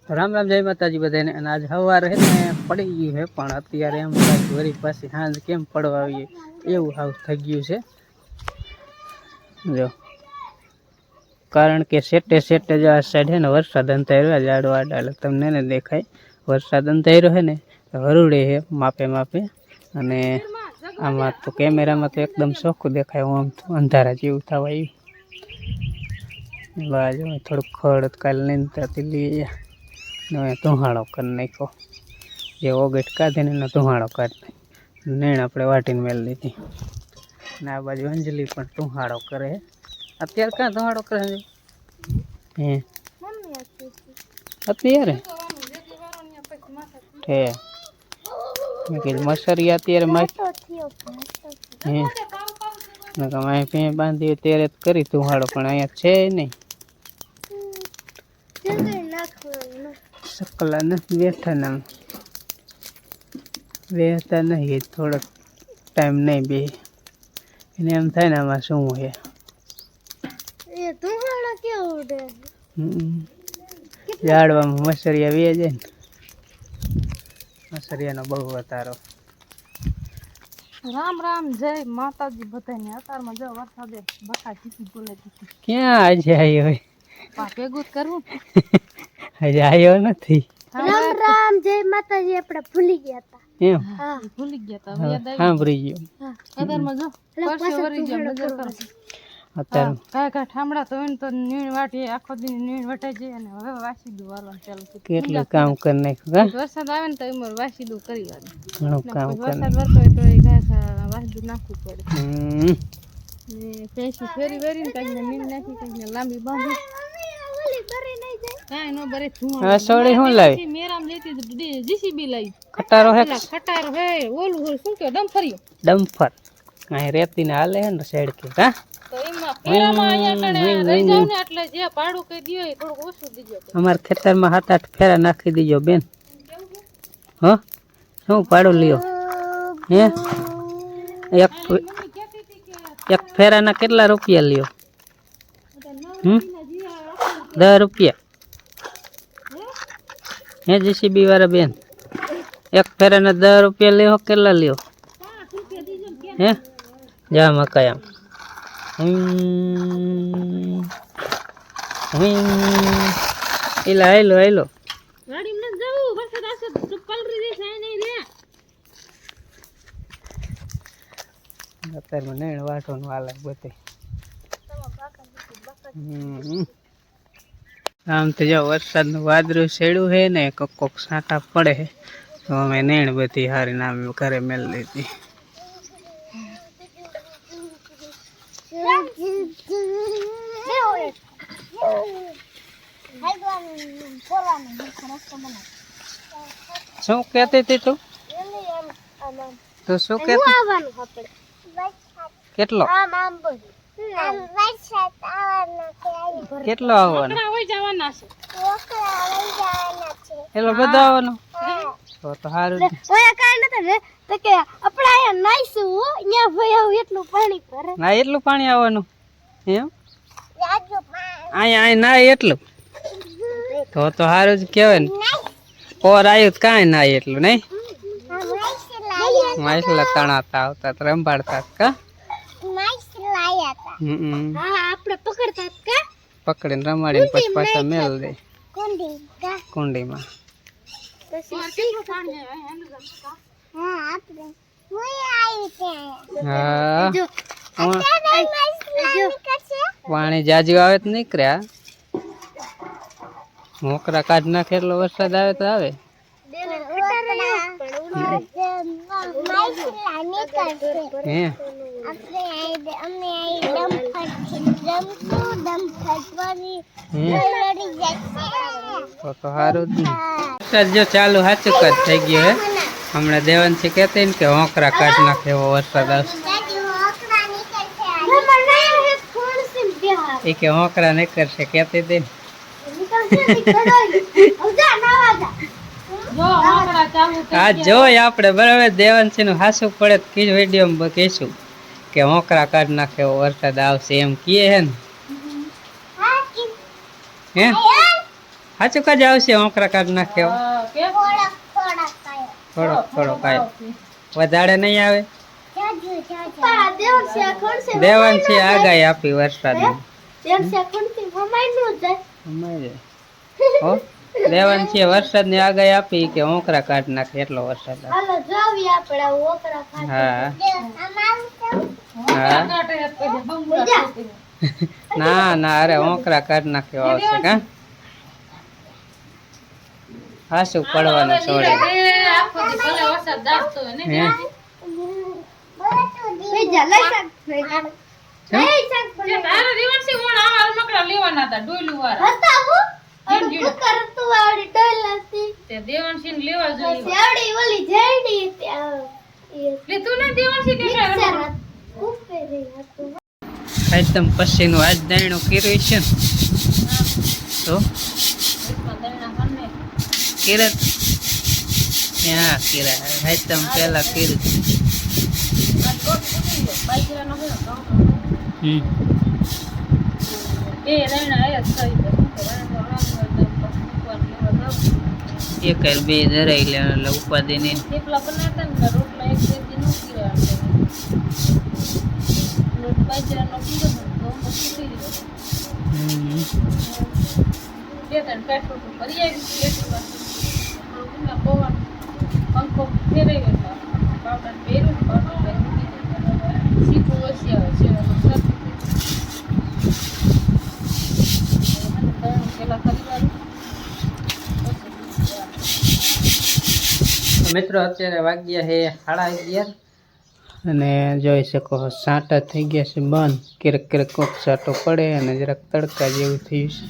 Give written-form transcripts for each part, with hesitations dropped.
રામ રામ જય માતાજી બધાને। અને આજ સવારે ને પડી ગયું છે, પણ અત્યારે એમ થાય વળી પાછી સાંજ કેમ પડવા આવીએ એવું હાવ થઈ ગયું છે। જો કારણ કે સેટે જો આ સાઈડ છે ને વરસાદ અંધાર્યો જાડો આડા તમને ને દેખાય વરસાદ અંધાર્યો છે ને હરુડે છે માપે માપે। અને આમાં તો કેમેરામાં તો એકદમ ચોખ્ખું દેખાય, આમ અંધારા જેવું થવા આવ્યું। બાજુ થોડુંક ખડ કાલ નીંદતાથી લઈએ ધુહાડો કરી નાખ્યો, જે ઓગેટ કાઢે ને એનો ધુહાડો કાઢી નાખ્યો। નેણ આપણે વાટીને મેળ લીધી ને આ બાજુ અંજલિ પણ ધુહાડો કરે। અત્યારે ક્યાં ધુહાડો કરે છે? હે અત્યારે હે મેં કીધું મસરી અત્યારે હે પે બાંધી ત્યારે કરી ધુહાડો, પણ અહીંયા છે નહીં। સકલા નથી બેઠા ને બેસતા નહીં, થોડોક ટાઈમ નહીં બે એને એમ થાય ને આમાં શું છે। ઝાડવામાં મસરિયા વે જાય ને, મસરિયાનો બહુ વધારો। રામ રામ જય માતાજી બધાને। અત્યારમાં જો વરસાદે બકા જીતી બોલે દીધી। ક્યાં આજે આવ્યો હોય? ભેગું જ કરવું આજે આવ્યો નથી। રામ રામ જય માતાજી। આપણે ભૂલી ગયા હતા એમ? હા ભૂલી ગયા હતા, યાદ આવી સાંભળી ગયો। અત્યારમાં જો પરસે વરી ગયા નજર કરો અત્યારે કાકા ઠામડા તો એને તો નીણ વાટી આખો દી નીણ વટાઈ જાય, અને હવે વાસી દઉં વારવાનું ચાલુ થયું। કેટલું કામ કરી નાખ્યું, વરસાદ આવે ને તો એમાં વાસી દઉં કરી વાળું, ઘણું કામ કરી વરસાદ વરતો હોય તો એ ઘાસ વાસી દઉં નાખવું પડે ને પેસી ફેરી વેરીને કંઈક ને નીણ નાખી કંઈક ને લાંબી બાંધી કાંઈ નો બરે ધુઆ સોડી શું લાવી? મેરામ લેતી જીસીબી લાવી ખટારો હે ખટારો હે ઓલું શું કે ડમ્ફરિયો ડમ્ફર અહીં રેતી ને હાલે હે ને સાઈડ કે કા તો એમાં ફેરામાં અહીંયા કણે રહી જાવ ને એટલે જે ભાડું કઈ દિયો એ થોડું ઓછું દીજો। અમાર ખેતરમાં 7-8 ફેરા નાખી દીજો બેન। હો શું ભાડું લ્યો હે? એક ફેરાના કેટલા રૂપિયા લ્યો? 10 રૂપિયા હે જીસીબી વાળા બેન? એક ફેરાના 10 રૂપિયા લ્યો, કેટલા લ્યો હે? જા મકાઈ આમ હેલો હેલો ગાડીમાં ન જાવું, વરસાદ આવશે તો પલરી દેશે આ નહીં રે। અત્યારમાં નેણ વાટવાનું હાલે બધે। આમ તો જો વરસાદનું વાદળું છેડ્યું છે ને કોક છાંટા પડે તો અમે નેણ બધી હારીને આમ ઘરે મેળ લીધી। શું કહેતી હતી તું? તું શું કહેતી? કેટલો કેટલો આવવાનો? એટલો બધો આવવાનો તો સારું ના, એટલું પાણી આવવાનું એમ? અહીંયા ના એટલું તો સારું જ કહેવાય ને। પોર આવ્યું તો કાંઈ ના એટલું નહીં, માછલા તણાતા આવતા રંભાડતા કા પકડીને રમાડીને પછી પાછા મેળ દે કુંડીમાં। હા પાણી જાજુ આવે તો નીકળ્યા, મોકરા કાઢ નાખે એટલો વરસાદ આવે તો આવે। હે તો સારું જ ને। જો ચાલુ સાચું કાજ થઈ ગયું હે। હમણાં દેવાંશી કહેતી ને કે હોંકરા કાઢ નાખે એવો વરસાદ આવશે, એ કે હોંકરા નહીં કરશે કહેતી હતી ને। આ જોઈ આપણે બરાબર દેવાંશી નું હાસું પડે તો કીજ વિડીયો કહીશું કે હોંકરા કાઢ નાખે એવો વરસાદ આવશે એમ કીએ હે ને? હે સાચું કાજ આવશે ઓંકરા કાઢ નાખે એવો? કેમ થોડોક કાય વધારે નહીં આવે. પા દેવસે ખોડસે દેવાંશી આગાહી આપી વરસાદની. દેવસે ખોડસે મમાઈ નો જાય સમજે? હો દેવાંશીએ વરસાદની આગાહી આપી કે ઓંકરા કાઢ નાખે એટલો વરસાદ આવે. હાલો જાવી આપણે ઓકરા ખાતે હા હા ના અરે ઓંકરા કાઢ નાખ્યો આવશે કા હાસું પડવાનું છોડે. આખો દી ભલે વરસાદ દાટતો હોય ને હે? બીજા લઈ શાક લઈ શાક જે તારા દિવસે હું આવા રમકડા લેવાના હતા ડોયલું વાળા હતા હું અરે કરતું આવડી ડોલતી તે દેવાંશીને લેવા જોઈએ આવડી ઓલી જેડી લીધું ને દેવાંશી કેટલા ઉપર હતું એકદમ પછીનું આજ દાયણું કર્યું છે ને તો કિરત ત્યાં કિરા એકદમ પેલા કર્યું. એક બે ધરાઈ લે એટલે ઉપાધિ નહીં. પંખો ફેરવી પાવડર પહેર્યું શીખવું ઓછી આવે છે પેલા મિત્રો અત્યારે વાગ્યા છે 11:30 અને જોઈ શકો સાંટા થઈ ગયા છે બંધ. ક્યારેક કોક સાંટો પડે અને જરાક તડકા જેવું થયું છે.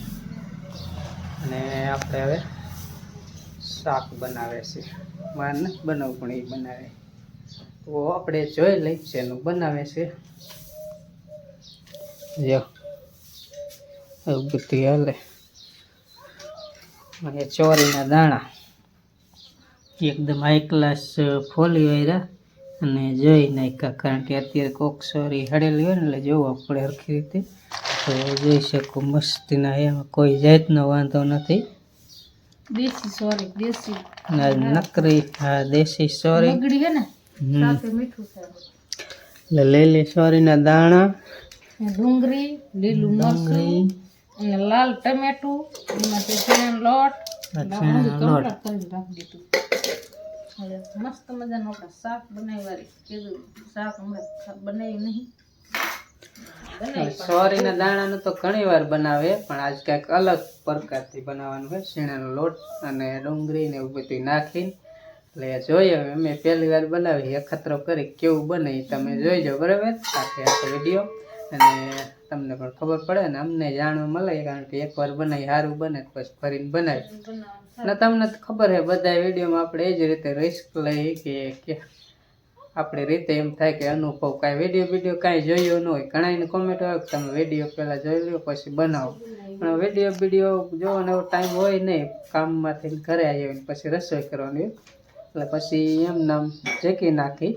અને આપણે હવે શાક બનાવે છે. માર નથી બનાવવું પણ એ બનાવે તો આપણે જોઈ લઈ છે એનું બનાવે છે. જો એવું બધું હાલે. અને ચોરીના દાણા એકદમ હાઈ ક્લાસ ફોલી વાયરા અને જોઈ નાખ્યા, કારણ કે અત્યારે કોક સોરી હળેલી હોય ને એટલે જોવા પડે સરખી રીતે. તો જોઈ શકો મસ્તીના એમાં કોઈ જાતનો વાંધો નથી. દેશી સોરી દેશી નકરી હા દેશી સોરી બગડી હે ને સાથે મીઠું છે એટલે લીલી સોરીના દાણા, ડુંગળી, લીલું મરચું અને લાલ ટમેટું, એમાં ચણાનો લોટ કમ્પ્લીટ કરીને રાખી દીધું. હવે મસ્ત મજાનું આપણે શાક બનાવવાની કીધું. શાક હમણાં બનાવ્યું નહીં. સોરીના દાણાનું તો ઘણી વાર બનાવે, પણ આજ કંઈક અલગ પ્રકારથી બનાવવાનું હોય. શીણાનો લોટ અને ડુંગળી ને એવું બધું નાખીને એટલે જોઈએ. હવે અમે પહેલી વાર બનાવી અખતરો કરી કેવું બને એ તમે જોઈજો બરાબર આખે આખો વિડીયો, અને તમને પણ ખબર પડે ને અમને જાણવા મળે, કારણ કે એકવાર બનાવી સારું બને પછી ફરીને બનાવી. અને તમને તો ખબર છે બધા વિડીયોમાં આપણે એ જ રીતે રિસ્ક લઈ કે આપણી રીતે એમ થાય કે અનુભવ કાંઈ વિડીયો કાંઈ જોયો ન હોય. ઘણાને કોમેન્ટ આવે કે તમે વિડીયો પહેલાં જોઈ લો પછી બનાવો, પણ વિડીયો જોવાનો એવો ટાઈમ હોય નહીં. કામમાંથી ઘરે આવીને પછી રસોઈ કરવાની એટલે પછી એમ નામ જેકી નાખી,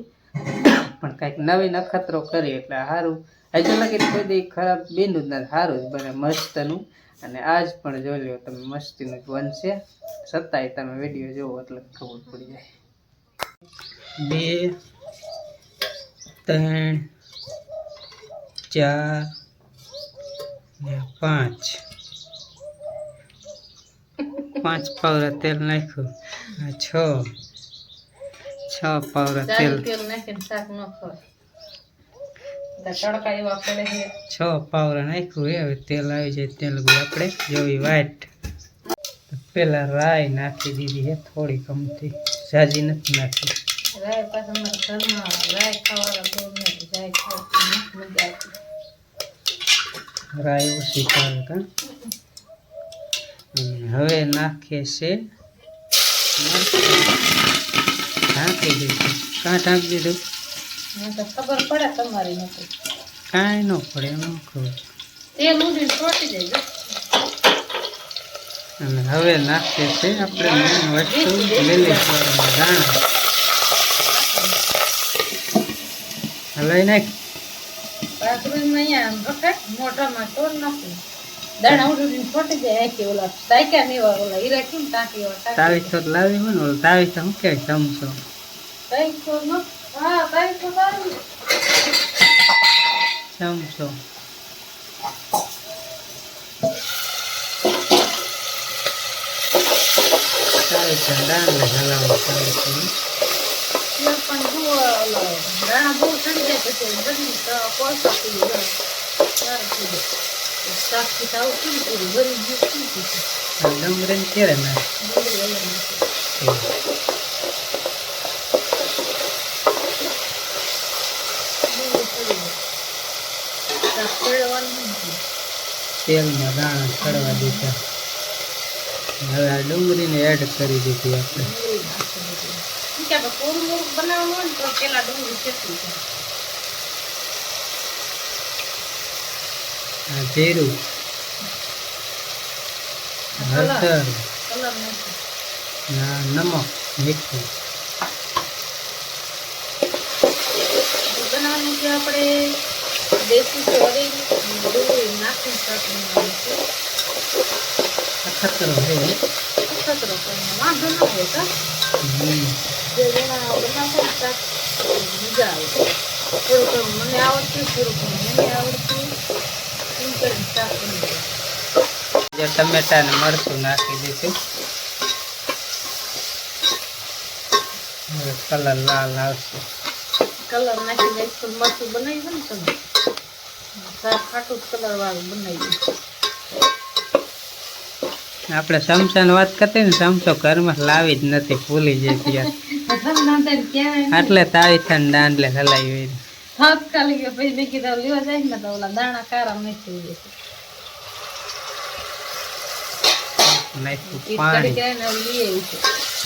પણ કાંઈક નવીન અખતરો કરી એટલે સારું. હજુ લગી કોઈ દી ખરાબ બીનું જ નથી, સારું જ બને મસ્તનું. અને આજ પણ જોઈ લો તમે મસ્તીનું જ બનશે, છતાંય તમે વિડીયો જોવો એટલે ખબર પડી જાય. 2 3 4 ને 5 પાવરા તેલ નાખ્યું. 6 પાવરા તેલ નાખીને શાક ન ખવાય, તડકા એવા પડે છે. 6 પાવરા નાખ્યું. હવે તેલ આવી જાય તેલ બી આપણે જોઈ વાઈટ. પેલા રાઈ નાખી દીધી છે થોડી કમથી, જાજી નથી નાખી. રાય પાછા અમારા ઘરમાં રાય ખાવાના બહુ નહીં, રાય ખાવાની મજા આવતી. રાઈ ઓછી ખાવે કા. હવે નાખીએ છે ઢાંકી દીધું. કાં ઢાંકી દીધું? મને તો ખબર પડે તમારી નથી. કાંઈ ન પડે એમ ન ખબર. તેલ ઉડીને ચોટી જાય. અને હવે નાખીએ છે આપણે મેન વસ્તુ લીલી સોરીના દાણા. હલાઈ નાખ. પાકડીને અહીંયા રખાય મોઢામાં તોડ નાખી. દાણા ઉડી ફોટી જાય કે ઓલા ટાંક્યા ને એવા ઓલા હીરા કેમ ટાંકી એવા ટાંકી તાવીસ તો લાવી હોય ને ઓલો તાવીસ તો શું કે ચમચો ટાંકો નો હા ટાંકો લાવી ચમચો તાવીસ દાણા હલાવો તાવીસ એ પણ જુઓ ઓલા દાણા બહુ ચડી જાય પછી બધી કોલસા થઈ જાય સાક્ષી થાવ કેમ પૂરું ભરી ગયું કેમ પૂછું ડુંગળી ક્યારે ના તેલમાં દાણા ચડવા દીધા હવે આ ડુંગળીને એડ કરી દીધી આપણે પૂરું બનાવવાનું હોય ને તો પેલા ડુંગળી શેકવી જાય આ જીરું હળદર કલર નથી નમક મીઠું બનાવવાનું છે આપણે દેશી ચોરી ડુંગળી નાખીને શાક બનાવવાનું છે અખતરો છે અખતરો પણ વાંધો ના હોય કા જે જણા બનાવતા ને શાક મજા આવે થોડું ઘણું મને આવડતું થોડું ઘણું મને આવડતું એમ કરીને શાક બનાવે જે ટમેટા ને મરચું નાખી દઈશું હવે કલર લાલ આવશે કલર નાખીને એકદમ મરચું બનાવી દો ને તમે શાક ખાટું કલર વાળું બનાવી દો આપણે ચમચાની વાત કરતી ને ચમચો ઘરમાં લાવી જ નથી ભૂલી જતી એટલે તાવી થઈને દાંડલે હલાવી હોય તાત્કાલિક પછી મેં કીધું લેવા જાય ને તો ઓલા દાણા કારા નહીં થઈ જશે નાખ્યું પાણી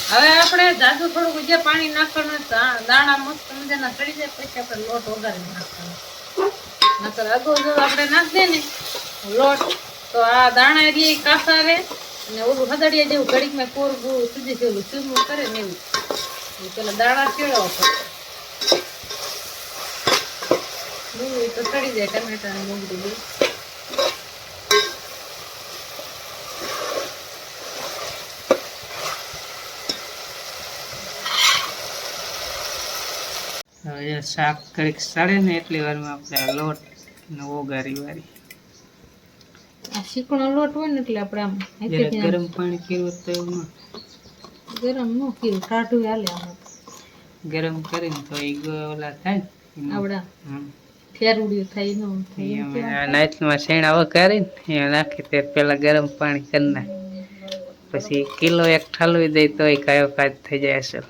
હવે આપણે જાજુ થોડુંક જે પાણી નાખવાનું દાણા મસ્ત મજાના ચડી જાય પછી આપણે લોટ વગાડી નાખવાનો નકર અગાઉ જો આપણે નાખી દે ને લોટ તો આ દાણા રે કાસા રે અને ઓલું હદડિયા જેવું ઘડીકમાં કોરગું સુધી જેવું ચૂરમું કરે ને એવું પેલા દાણા ચેડવા પડે ડુંગળી તો ચડી જાય ટમેટા ને ડુંગળી હવે શાક કરીક સડે ને એટલી વારમાં આપણે લોટ ને ઓગારી વારી આ શીકણો લોટ હોય ને એટલે આપણે આમ ગરમ પાણી પીવું તો એમાં ગરમ ન કીધું ટાઢું હાલે આમાં ગરમ કરીને તો એ ઓલા થાય ને આવડા ફેરુડિયું થાય ન થાય નાઈટમાં શેણા વઘારીને એ નાખી તે પેલા ગરમ પાણી કરી નાખ પછી કિલો એક ઠલવી દઈ તો એ કાયો કાચ થઈ જાય અસર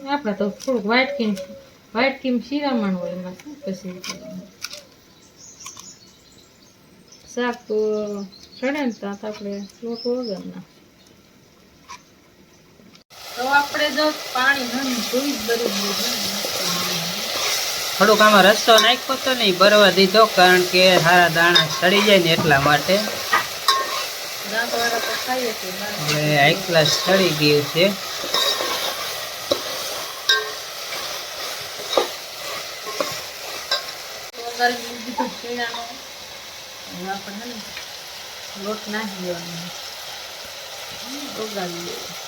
આપણે તો થોડુંક વ્હાઈટ ક્રીમ શિરામણ હોય એમાં પછી શાક તો ચડે ને ત્યાં આપણે લોટ વગર ના તો આપણે જો પાણી ધોઈ ભરી થોડુંક આમાં રસ્તો નાખ્યો તો નહીં બરવા દીધો કારણ કે સારા દાણા સડી જાય ને એટલા માટે દાંતવાળા તો ખાઈએ છીએ હવે હાઈ ક્લાસ સડી ગયું છે લોટ નાખી દેવાનો ઓગાળી દેવાનો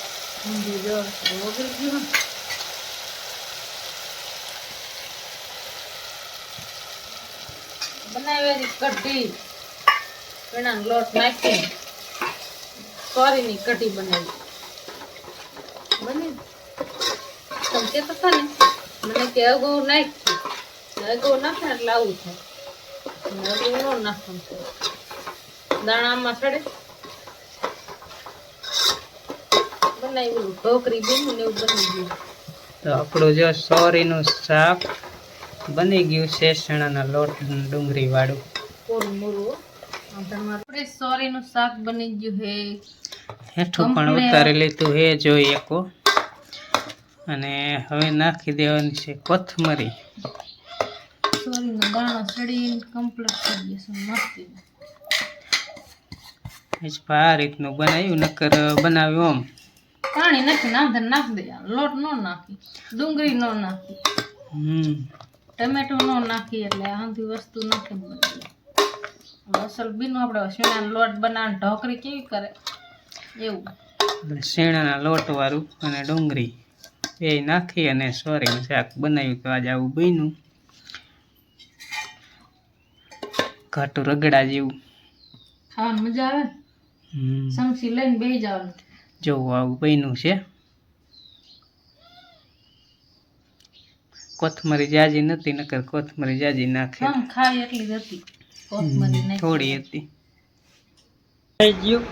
ઊંધી જો ઓગળી ગયું બનાવેલી કઢી પેણાનો લોટ નાખી સોરીની કઢી બનાવી બને તમે કહેતા હતા ને મને કે અગાઉ નાખી અગાઉ નાખે એટલે આવું થાય અગાઉ ન નાખવાનું દાણામાં ચડે બનાવ્યું ઢોકરી બીનું ને એવું બની ગયું તો આપણું જો સોરીનું શાક બની ગયું છે ચણાના લોટ ડુંગળી વાળું કોરું મોરું આપણે સોરીનું શાક બની ગયું હે હેઠું પણ ઉતારી લીધું હે જોઈ શકો અને હવે નાખી દેવાની છે કોથમરી સોરીનો દાણો ચડીને કમ્પ્લીટ થઈ ગયો છે મસ્તી આ રીતનું બનાવ્યું નકર બનાવ્યું આમ પાણી નાખી નાખી દે લોટ ન નાખી ડુંગળી ન નાખી ટમેટું ન નાખી એટલે આ બધી વસ્તુ નાખી બનાવી અસલ બીનું આપણે શીણાનો લોટ બનાવીને ઢોકરી કેવી કરે એવું. એટલે શેણાના લોટ વાળું અને ડુંગળી એ નાખી અને સોરીનું શાક બનાવ્યું. તો આજે આવું બન્યું, ઘાટું રગડા જેવું. ખાવાની મજા આવે ને. સમસી લઈને બેસી જવાનું. જોવું આવું બન્યું છે. કોથમરી જાજી નથી, નકર કોથમરી જાજી નાખે. આમ ખાય એટલી જ હતી કોથમરી નાખી. થોડી હતી. થઈ ગયું.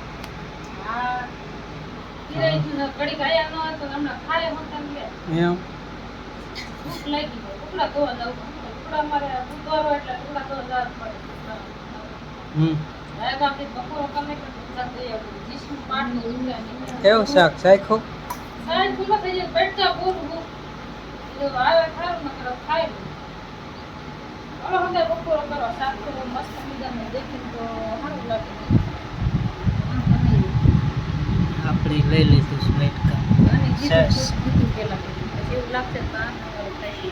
હા પીરાઈ ગયું ને ઘડીક આયા ન હોય તો હમણાં ખાય હોતા ને લે. એમ ભૂખ લાગી ગઈ. ટુકડા ધોવા જાવ. ટુકડા મારે બુધવારો એટલે ટુકડા ધોવા જવું પડે. ગાયમાંથી બપોરો કમે કે ટુકડા ધોઈ આવું. જીસનું પાણીનું ઊંઘા નીકળે. કેવું શાક સાખો? સાંજ પૂરો થઈ જાય બેઠતા બોલું આવે ખારું ન કરો ખાઈ લો. ઓલો હંદે બપોરો કરો શાક કરો મસ્ત મજાનું દેખીને તો સારું લાગે. આપણે લઈ લીધું સ્પ્રેડ કા. અને જીતું પેલા પછી એવું લાગશે તો આ નવારું થાય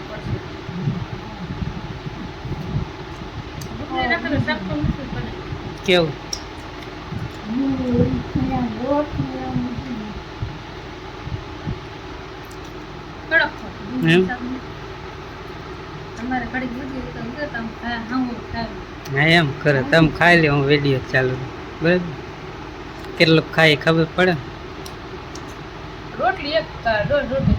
પડશે. બુધને નાખે શાક તો મૂકવું પડે. કેવું? કડક તમારે કડીક બુદ્ધિ તો તમે ખાય. હા એમ કરે. તમે ખાઈ લે, હું વિડીયો ચાલુ. બરાબર, કેટલું ખાઈ ખબર પડે. રોટલી એક દોઢ રોટલી